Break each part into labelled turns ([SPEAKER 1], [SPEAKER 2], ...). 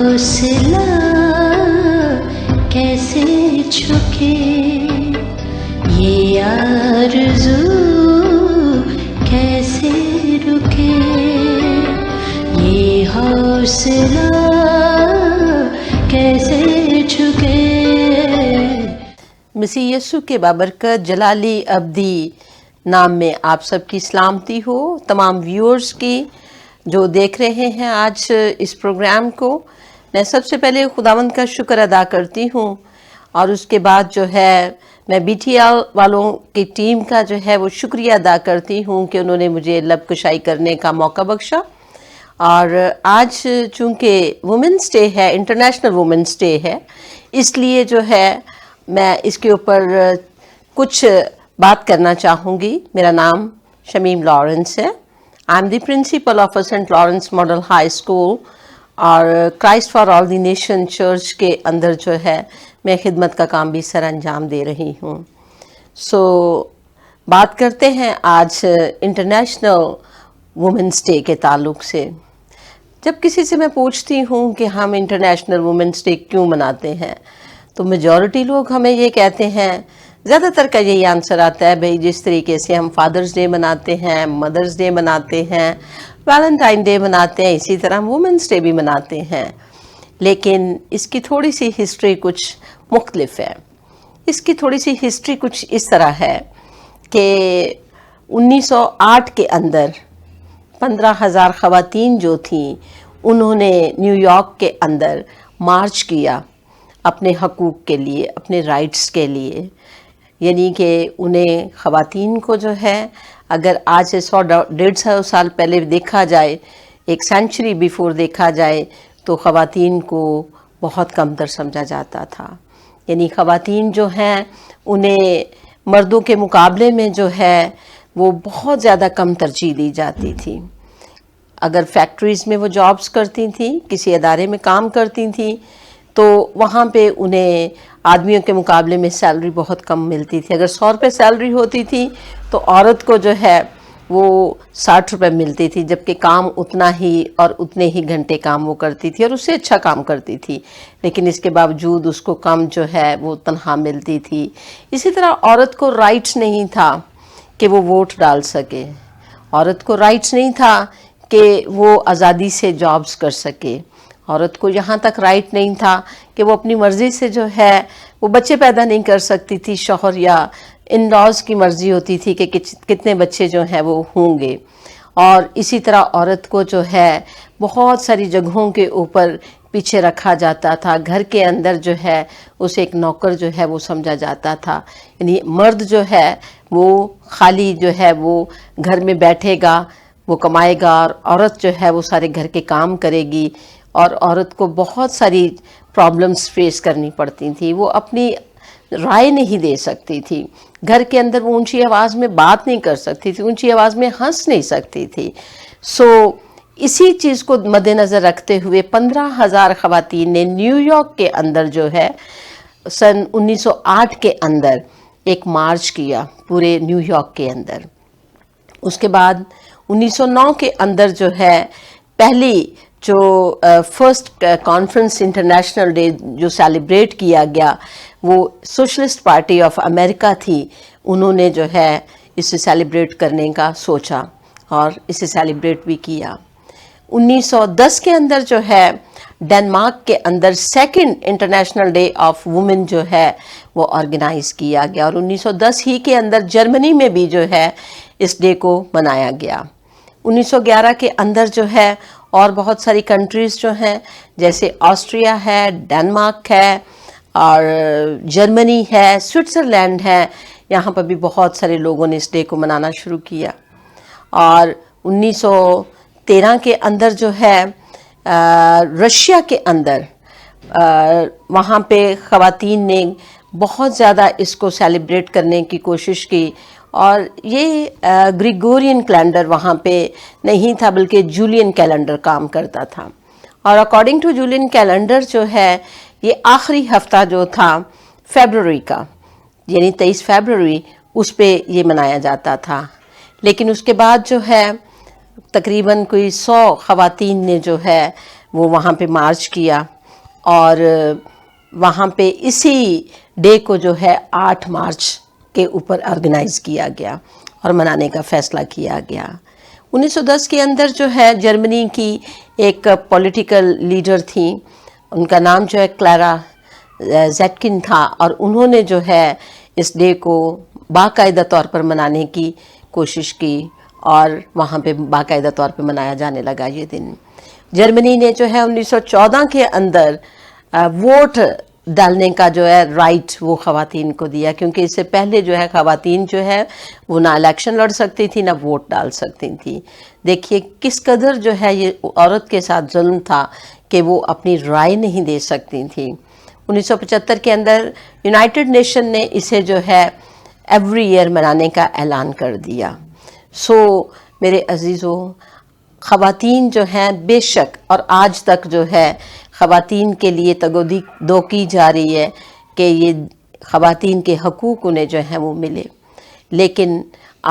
[SPEAKER 1] حوصلہ کیسے چھکے، یہ آرزو کیسے رکے، یہ حوصلہ کیسے چھکے۔
[SPEAKER 2] مسیح یسوع کے بابرکت جلالی ابدی نام میں آپ سب کی سلامتی ہو، تمام ویورز کی جو دیکھ رہے ہیں آج اس پروگرام کو۔ میں سب سے پہلے خداوند کا شکر ادا کرتی ہوں، اور اس کے بعد جو ہے میں بی ٹی ایل والوں کی ٹیم کا جو ہے وہ شکریہ ادا کرتی ہوں کہ انہوں نے مجھے لب کشائی کرنے کا موقع بخشا۔ اور آج چونکہ وومنس ڈے ہے، انٹرنیشنل وومنس ڈے ہے، اس لیے جو ہے میں اس کے اوپر کچھ بات کرنا چاہوں گی۔ میرا نام شمیم لارنس ہے۔ I am the principal of Saint Lawrence model high school, اور Christ for all the nation church کے اندر جو ہے میں خدمت کا کام بھی سر انجام دے رہی ہوں۔ بات کرتے ہیں آج انٹرنیشنل وومنس ڈے کے تعلق سے۔ جب کسی سے میں پوچھتی ہوں کہ ہم انٹرنیشنل وومنس ڈے کیوں مناتے ہیں، تو میجورٹی لوگ ہمیں یہ کہتے ہیں، زیادہ تر کا یہی آنسر آتا ہے، بھئی جس طریقے سے ہم فادرز ڈے مناتے ہیں، مدرز ڈے مناتے ہیں، ویلنٹائن ڈے مناتے ہیں، اسی طرح ہم وومنس ڈے بھی مناتے ہیں۔ لیکن اس کی تھوڑی سی ہسٹری کچھ مختلف ہے۔ اس کی تھوڑی سی ہسٹری کچھ اس طرح ہے کہ 1908 کے اندر 15,000 خواتین جو تھیں، انہوں نے نیو یارک کے اندر مارچ کیا اپنے حقوق کے لیے، اپنے رائٹس کے لیے۔ یعنی کہ انہیں خواتین کو جو ہے، اگر آج سے 100-150 سال پہلے دیکھا جائے، ایک سینچری بیفور دیکھا جائے، تو خواتین کو بہت کم تر سمجھا جاتا تھا۔ یعنی خواتین جو ہیں انہیں مردوں کے مقابلے میں جو ہے وہ بہت زیادہ کم ترجیح دی جاتی تھی۔ اگر فیکٹریز میں وہ جابز کرتی تھیں، کسی ادارے میں کام کرتی تھیں، تو وہاں پہ انہیں آدمیوں کے مقابلے میں سیلری بہت کم ملتی تھی۔ اگر 100 روپے سیلری ہوتی تھی تو عورت کو جو ہے وہ 60 روپے ملتی تھی، جبکہ کام اتنا ہی اور اتنے ہی گھنٹے کام وہ کرتی تھی، اور اس سے اچھا کام کرتی تھی، لیکن اس کے باوجود اس کو کم جو ہے وہ تنخواہ ملتی تھی۔ اسی طرح عورت کو رائٹس نہیں تھا کہ وہ ووٹ ڈال سکے، عورت کو رائٹس نہیں تھا کہ وہ آزادی سے جابز کر سکے، عورت کو یہاں تک رائٹ نہیں تھا کہ وہ اپنی مرضی سے جو ہے وہ بچے پیدا نہیں کر سکتی تھی، شوہر یا ان لاز کی مرضی ہوتی تھی کہ کتنے بچے جو ہیں وہ ہوں گے۔ اور اسی طرح عورت کو جو ہے بہت ساری جگہوں کے اوپر پیچھے رکھا جاتا تھا، گھر کے اندر جو ہے اسے ایک نوکر جو ہے وہ سمجھا جاتا تھا۔ یعنی مرد جو ہے وہ خالی جو ہے وہ گھر میں بیٹھے گا، وہ کمائے گا، اور عورت جو ہے وہ سارے گھر کے کام کرے گی، اور عورت کو بہت ساری پرابلمز فیس کرنی پڑتی تھیں۔ وہ اپنی رائے نہیں دے سکتی تھی، گھر کے اندر وہ اونچی آواز میں بات نہیں کر سکتی تھی، اونچی آواز میں ہنس نہیں سکتی تھی۔ اسی چیز کو مد نظر رکھتے ہوئے 15,000 خواتین نے نیو یارک کے اندر جو ہے سن 1908 کے اندر ایک مارچ کیا پورے نیو یارک کے اندر۔ اس کے بعد 1909 کے اندر جو ہے پہلی جو فرسٹ کانفرنس انٹرنیشنل ڈے جو سیلیبریٹ کیا گیا، وہ سوشلسٹ پارٹی آف امریکہ تھی، انہوں نے جو ہے اسے سیلیبریٹ کرنے کا سوچا اور اسے سیلیبریٹ بھی کیا۔ 1910 کے اندر جو ہے ڈنمارک کے اندر second international day of women جو ہے وہ آرگنائز کیا گیا، اور 1910 ہی کے اندر جرمنی میں بھی جو ہے اس ڈے کو منایا گیا۔ 1911 کے اندر جو ہے اور بہت ساری کنٹریز جو ہیں، جیسے آسٹریا ہے، ڈنمارک ہے، اور جرمنی ہے، سوئٹزرلینڈ ہے، یہاں پر بھی بہت سارے لوگوں نے اس ڈے کو منانا شروع کیا۔ اور 1913 کے اندر جو ہے رشیا کے اندر وہاں پہ خواتین نے بہت زیادہ اس کو سیلیبریٹ کرنے کی کوشش کی، اور یہ گریگورین کیلنڈر وہاں پہ نہیں تھا بلکہ جولین کیلنڈر کام کرتا تھا، اور اکارڈنگ ٹو جولین کیلنڈر جو ہے یہ آخری ہفتہ جو تھا فیبروری کا، یعنی 23 فیبروری، اس پہ یہ منایا جاتا تھا۔ لیکن اس کے بعد جو ہے تقریباً کوئی 100 خواتین نے جو ہے وہ وہاں پہ مارچ کیا، اور وہاں پہ اسی ڈے کو جو ہے 8 مارچ کے اوپر آرگنائز کیا گیا اور منانے کا فیصلہ کیا گیا۔ 1910 کے اندر جو ہے جرمنی کی ایک پولیٹیکل لیڈر تھیں، ان کا نام جو ہے کلیرا زیٹکن تھا، اور انہوں نے جو ہے اس ڈے کو باقاعدہ طور پر منانے کی کوشش کی، اور وہاں پہ باقاعدہ طور پہ منایا جانے لگا یہ دن۔ جرمنی نے جو ہے 1914 کے اندر ووٹ ڈالنے کا جو ہے رائٹ وہ خواتین کو دیا، کیونکہ اس سے پہلے جو ہے خواتین جو ہے وہ نہ الیکشن لڑ سکتی تھی نہ ووٹ ڈال سکتی تھی۔ دیکھیے کس قدر جو ہے یہ عورت کے ساتھ ظلم تھا کہ وہ اپنی رائے نہیں دے سکتی تھی۔ 1975 کے اندر یونائٹڈ نیشن نے اسے جو ہے ایوری ایئر منانے کا اعلان کر دیا۔ سو میرے عزیزو، خواتین جو ہیں بے شک، اور آج تک جو ہے خواتین کے لیے تگودو کی جا رہی ہے کہ یہ خواتین کے حقوق انہیں جو ہیں وہ ملے، لیکن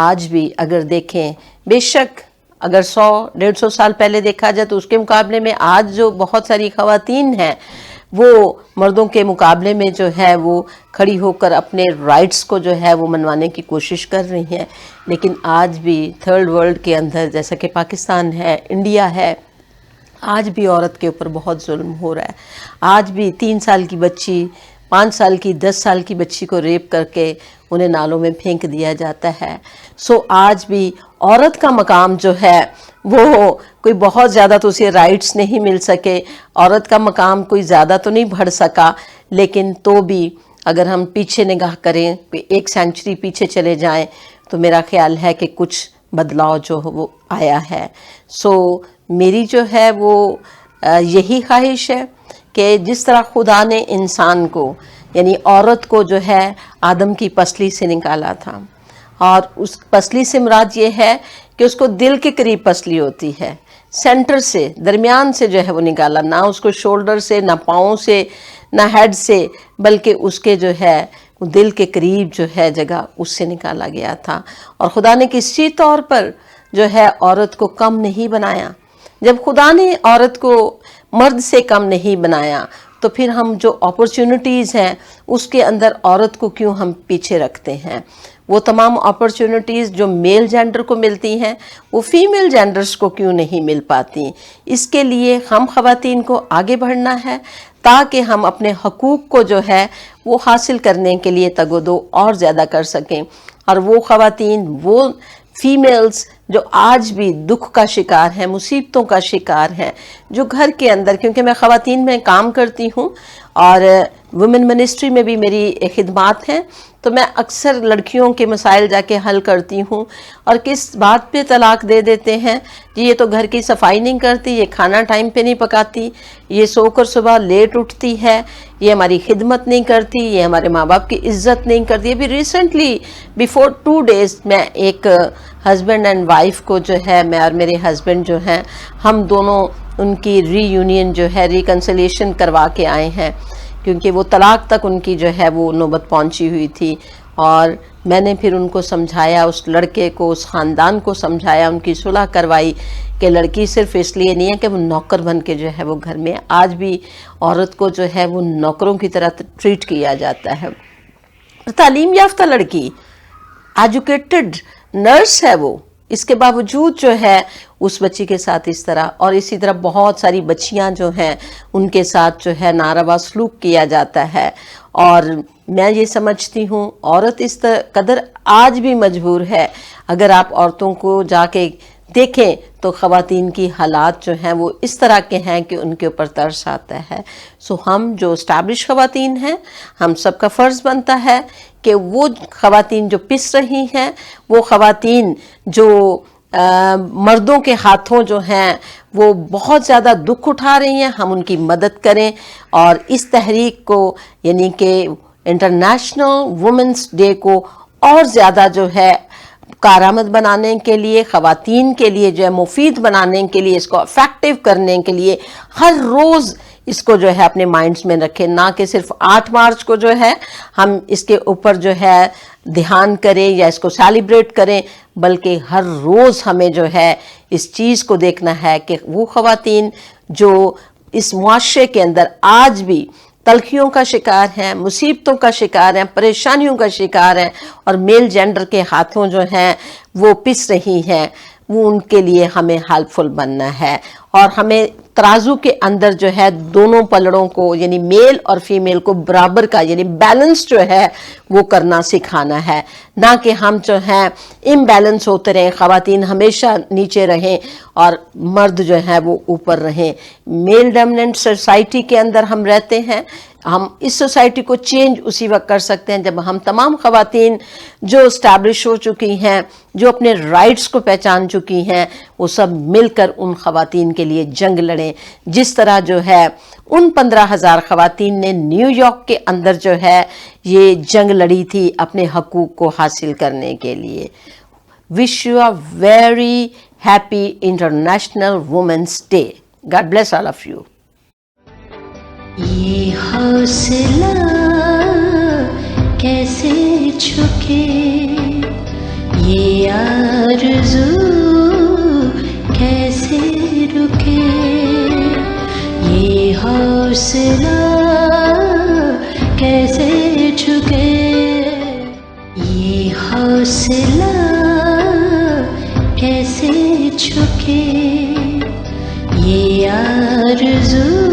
[SPEAKER 2] آج بھی اگر دیکھیں، بے شک اگر 100-150 سال پہلے دیکھا جائے تو اس کے مقابلے میں آج جو بہت ساری خواتین ہیں وہ مردوں کے مقابلے میں جو ہے وہ کھڑی ہو کر اپنے رائٹس کو جو ہے وہ منوانے کی کوشش کر رہی ہیں، لیکن آج بھی تھرڈ ورلڈ کے اندر جیسا کہ پاکستان ہے، انڈیا ہے، آج بھی عورت کے اوپر بہت ظلم ہو رہا ہے۔ آج بھی 3 سال کی بچی، 5 سال کی، 10 سال کی بچی کو ریپ کر کے انہیں نالوں میں پھینک دیا جاتا ہے۔ سو آج بھی عورت کا مقام جو ہے وہ کوئی بہت زیادہ تو اسے رائٹس نہیں مل سکے، عورت کا مقام کوئی زیادہ تو نہیں بڑھ سکا، لیکن تو بھی اگر ہم پیچھے نگاہ کریں، 1 سینچری پیچھے چلے جائیں، تو میرا خیال ہے کہ کچھ بدلاؤ جو وہ آیا ہے۔ سو میری جو ہے وہ یہی خواہش ہے کہ جس طرح خدا نے انسان کو، یعنی عورت کو جو ہے آدم کی پسلی سے نکالا تھا، اور اس پسلی سے مراد یہ ہے کہ اس کو دل کے قریب پسلی ہوتی ہے، سینٹر سے، درمیان سے جو ہے وہ نکالا، نہ اس کو شولڈر سے، نہ پاؤں سے، نہ ہیڈ سے، بلکہ اس کے جو ہے وہ دل کے قریب جو ہے جگہ اس سے نکالا گیا تھا۔ اور خدا نے کسی طور پر جو ہے عورت کو کم نہیں بنایا۔ جب خدا نے عورت کو مرد سے کم نہیں بنایا تو پھر ہم جو اپرچونٹیز ہیں اس کے اندر عورت کو کیوں ہم پیچھے رکھتے ہیں؟ وہ تمام اپرچونٹیز جو میل جینڈر کو ملتی ہیں وہ فیمیل جینڈرز کو کیوں نہیں مل پاتی؟ اس کے لیے ہم خواتین کو آگے بڑھنا ہے تاکہ ہم اپنے حقوق کو جو ہے وہ حاصل کرنے کے لیے تگودو اور زیادہ کر سکیں۔ اور وہ خواتین، وہ فیمیلز جو آج بھی دکھ کا شکار ہیں، مصیبتوں کا شکار ہیں، جو گھر کے اندر، کیونکہ میں خواتین میں کام کرتی ہوں اور ویمن منسٹری میں بھی میری خدمات ہیں، تو میں اکثر لڑکیوں کے مسائل جا کے حل کرتی ہوں، اور کس بات پہ طلاق دے دیتے ہیں، جی یہ تو گھر کی صفائی نہیں کرتی، یہ کھانا ٹائم پہ نہیں پکاتی، یہ سو کر صبح لیٹ اٹھتی ہے، یہ ہماری خدمت نہیں کرتی، یہ ہمارے ماں باپ کی عزت نہیں کرتی۔ ابھی ریسنٹلی بیفور 2 days میں ایک ہسبینڈ اینڈ وائف کو جو ہے، میں اور میرے ہسبینڈ جو ہیں، ہم دونوں ان کی ری یونین جو ہے، ریکنسلیشن کروا کے آئے ہیں، کیونکہ وہ طلاق تک ان کی جو ہے وہ نوبت پہنچی ہوئی تھی، اور میں نے پھر ان کو سمجھایا، اس لڑکے کو، اس خاندان کو سمجھایا، ان کی صلح کروائی کہ لڑکی صرف اس لیے نہیں ہے کہ وہ نوکر بن کے جو ہے وہ گھر میں، آج بھی عورت کو جو ہے وہ نوکروں کی طرح ٹریٹ کیا جاتا ہے۔ تعلیم یافتہ لڑکی، ایجوکیٹڈ نرس ہے وہ، اس کے باوجود جو ہے اس بچی کے ساتھ اس طرح، اور اسی طرح بہت ساری بچیاں جو ہیں ان کے ساتھ جو ہے ناروا سلوک کیا جاتا ہے۔ اور میں یہ سمجھتی ہوں عورت اس قدر آج بھی مجبور ہے، اگر آپ عورتوں کو جا کے دیکھیں تو خواتین کی حالات جو ہیں وہ اس طرح کے ہیں کہ ان کے اوپر ترس آتا ہے۔ سو ہم جو اسٹیبلش خواتین ہیں، ہم سب کا فرض بنتا ہے کہ وہ خواتین جو پس رہی ہیں، وہ خواتین جو مردوں کے ہاتھوں جو ہیں وہ بہت زیادہ دکھ اٹھا رہی ہیں، ہم ان کی مدد کریں، اور اس تحریک کو، یعنی کہ انٹرنیشنل وومنس ڈے کو اور زیادہ جو ہے کارآمد بنانے کے لیے، خواتین کے لیے جو ہے مفید بنانے کے لیے، اس کو افیکٹو کرنے کے لیے ہر روز اس کو جو ہے اپنے مائنڈز میں رکھیں، نہ کہ صرف 8 مارچ کو جو ہے ہم اس کے اوپر جو ہے دھیان کریں یا اس کو سیلیبریٹ کریں، بلکہ ہر روز ہمیں جو ہے اس چیز کو دیکھنا ہے کہ وہ خواتین جو اس معاشرے کے اندر آج بھی تلخیوں کا شکار ہیں، مصیبتوں کا شکار ہیں، پریشانیوں کا شکار ہیں، اور میل جینڈر کے ہاتھوں جو ہیں وہ پس رہی ہیں، وہ ان کے لیے ہمیں ہیلپ فل بننا ہے، اور ہمیں ترازو کے اندر جو ہے دونوں پلڑوں کو یعنی میل اور فیمیل کو برابر کا یعنی بیلنس جو ہے وہ کرنا سکھانا ہے، نہ کہ ہم جو ہیں امبیلنس ہوتے رہیں، خواتین ہمیشہ نیچے رہیں اور مرد جو ہیں وہ اوپر رہیں۔ میل ڈومیننٹ سوسائٹی کے اندر ہم رہتے ہیں، ہم اس سوسائٹی کو چینج اسی وقت کر سکتے ہیں جب ہم تمام خواتین جو اسٹیبلش ہو چکی ہیں، جو اپنے رائٹس کو پہچان چکی ہیں، وہ سب مل کر ان خواتین کے لیے جنگ لڑیں، جس طرح جو ہے ان 15,000 خواتین نے نیو یارک کے اندر جو ہے یہ جنگ لڑی تھی اپنے حقوق کو حاصل کرنے کے لیے۔ Wish you a very happy international women's day. God bless all of you.
[SPEAKER 1] یہ حوصلہ کیسے چھکے، یہ آرزو کیسے رکے، یہ حوصلہ کیسے چھکے، یہ حوصلہ کیسے چھکے، یہ آرزو